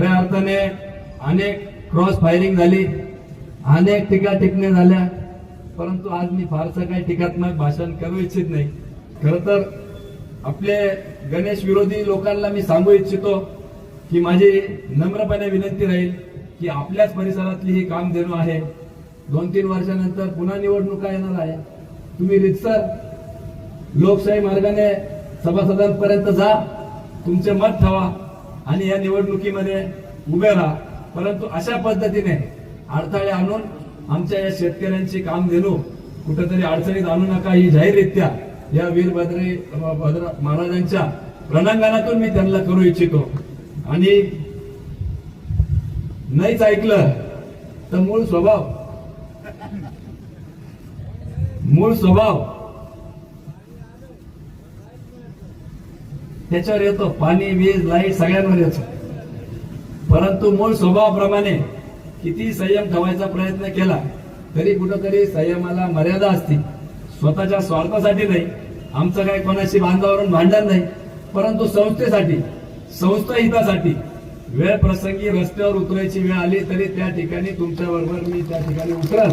खऱ्या अर्थाने अनेक क्रॉस फायरिंग झाली, अनेक टीका टिप्पण्या झाल्या, परंतु आज मी फारसं काही टीकात्मक भाषण करू इच्छित नाही. खर तर आपले गणेश विरोधी लोकांना मी सांगू इच्छितो की माझी नम्रपणे विनंती राहील की आपल्याच परिसरातली ही कामधेनू आहे. 2-3 वर्षानंतर पुन्हा निवडणुका येणार आहे. तुम्ही रितसर लोकशाही मार्गाने सभासदांपर्यंत जा, तुमचे मत ठेवा आणि या निवडणुकीमध्ये उभे राहा. परंतु अशा पद्धतीने अडथळे आणून आमच्या या शेतकऱ्यांची कामधेनू कुठेतरी अडचणीत आणू नका, ही जाहीररित्या या वीरभद्र महाराजांच्या रणांगणातून मी त्यांना करू इच्छितो. आणि नाहीच ऐकलं तर मूळ स्वभाव त्याच्यावर येतो. पाणी, वीज, लाईट सगळ्यांवर येतो. परंतु मूळ स्वभावाप्रमाणे किती संयम ठेवायचा प्रयत्न केला तरी कुठेतरी संयमाला मर्यादा असते. स्वतःच्या स्वार्थासाठी नाही, आमचं काही कोणाशी बांधावरून भांडण नाही, परंतु संस्थेसाठी, संस्था हितासाठी वेळ प्रसंगी रस्त्यावर उतरायची वेळ आली तरी त्या ठिकाणी तुमच्या बरोबर मी त्या ठिकाणी उतरल.